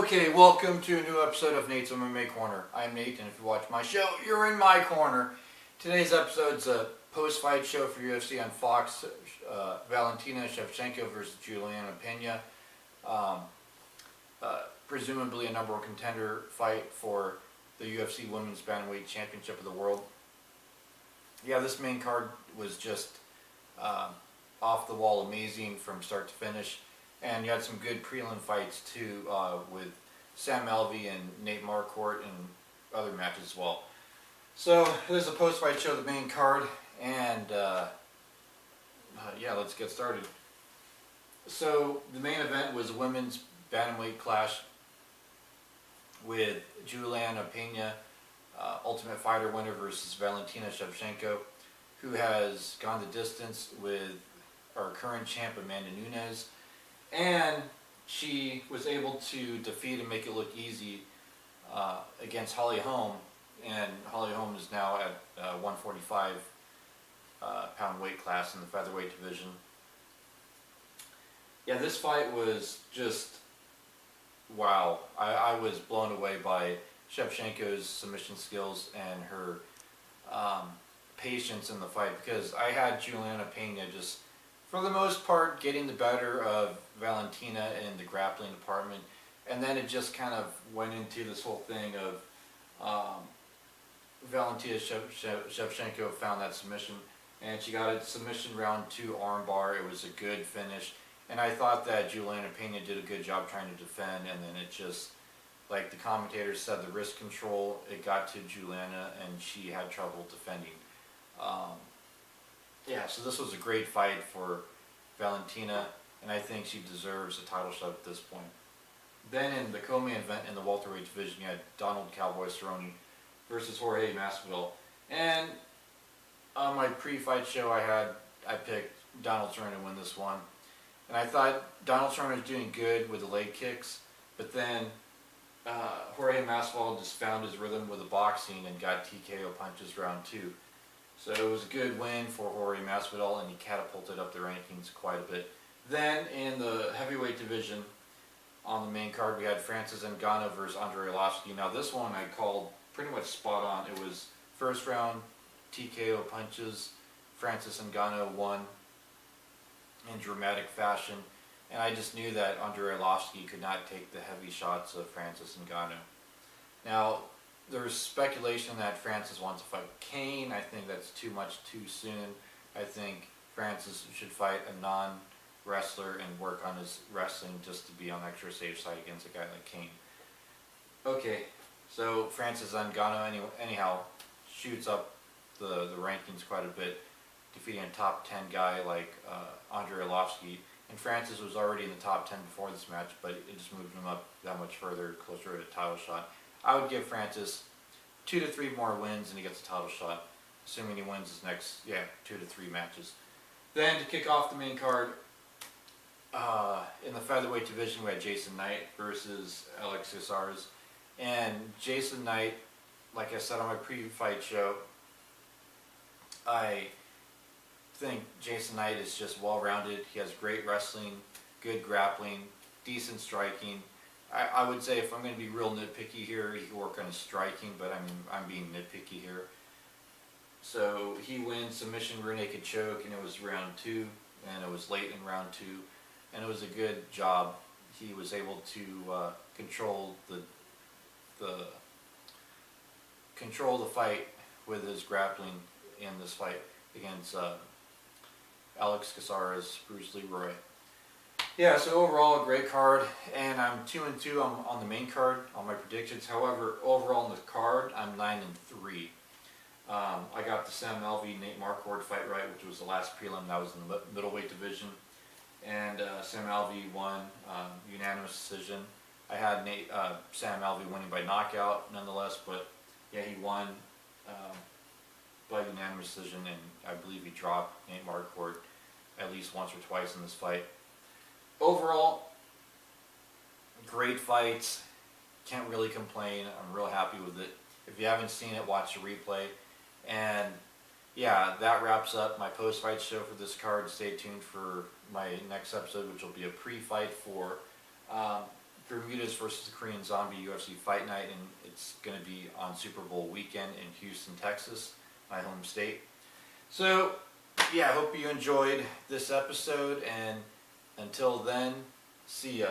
Okay, welcome to a new episode of Nate's MMA Corner. I'm Nate, and if you watch my show, you're in my corner. Today's episode's a post-fight show for UFC on Fox. Valentina Shevchenko versus Juliana Peña. Presumably a number one contender fight for the UFC Women's Bantamweight Championship of the World. Yeah, this main card was just off the wall amazing from start to finish. And you had some good prelim fights too, with Sam Alvey and Nate Marquardt and other matches as well. So this is a post-fight show, the main card, and yeah, let's get started. So the main event was a women's bantamweight clash with Juliana Peña, Ultimate Fighter winner, versus Valentina Shevchenko, who has gone the distance with our current champ Amanda Nunes. And she was able to defeat and make it look easy against Holly Holm. And Holly Holm is now at 145 pound weight class in the featherweight division. Yeah, this fight was just wow. I was blown away by Shevchenko's submission skills and her patience in the fight, because I had Juliana Peña just, for the most part, getting the better of Valentina in the grappling department, and then it just kind of went into this whole thing of Valentina Shevchenko found that submission, and she got a submission round 2 armbar. It was a good finish, and I thought that Juliana Peña did a good job trying to defend, and then it just, like the commentators said, the wrist control, it got to Juliana, and she had trouble defending. Yeah, so this was a great fight for Valentina, and I think she deserves a title shot at this point. Then in the co-main event in the welterweight division, you had Donald Cowboy Cerrone versus Jorge Masvidal. And on my pre-fight show, I picked Donald Cerrone to win this one. And I thought Donald Cerrone was doing good with the leg kicks, but then Jorge Masvidal just found his rhythm with the boxing and got TKO punches round 2. So it was a good win for Jorge Masvidal, and he catapulted up the rankings quite a bit. Then in the heavyweight division, on the main card, we had Francis Ngannou versus Andre Arlovski. Now this one I called pretty much spot on. It was first round TKO punches. Francis Ngannou won in dramatic fashion, and I just knew that Andre Arlovski could not take the heavy shots of Francis Ngannou. Now, there's speculation that Francis wants to fight Kane. I think that's too much too soon. I think Francis should fight a non-wrestler and work on his wrestling just to be on the extra safe side against a guy like Kane. Okay, so Francis Ngannou anyhow shoots up the rankings quite a bit, defeating a top 10 guy like Andre Arlovski. And Francis was already in the top 10 before this match, but it just moved him up that much further, closer to a title shot. I would give Francis 2 to 3 more wins and he gets a title shot, assuming he wins his next 2 to 3 matches. Then to kick off the main card, in the featherweight division, we had Jason Knight versus Alex Caceres. And Jason Knight, like I said on my pre-fight show, I think Jason Knight is just well-rounded. He has great wrestling, good grappling, decent striking. I would say if I'm going to be real nitpicky here, he can work on his striking, but I mean, I'm being nitpicky here. So he wins submission rear naked choke, and it was round 2, and it was late in round 2, and it was a good job. He was able to control the fight with his grappling in this fight against Alex Caceres, Bruce Leroy. Yeah, so overall a great card, and I'm 2-2 on the main card on my predictions. However, overall in the card, I'm 9-3. I got the Sam Alvey Nate Marquardt fight right, which was the last prelim. That was in the middleweight division, and Sam Alvey won unanimous decision. I had Sam Alvey winning by knockout, nonetheless, but yeah, he won by unanimous decision, and I believe he dropped Nate Marquardt at least once or twice in this fight. Overall, great fights. Can't really complain. I'm real happy with it. If you haven't seen it, watch the replay. And yeah, that wraps up my post-fight show for this card. Stay tuned for my next episode, which will be a pre-fight for Bermudez versus the Korean Zombie UFC Fight Night, and it's going to be on Super Bowl weekend in Houston, Texas, my home state. So, yeah, I hope you enjoyed this episode, and until then, see ya.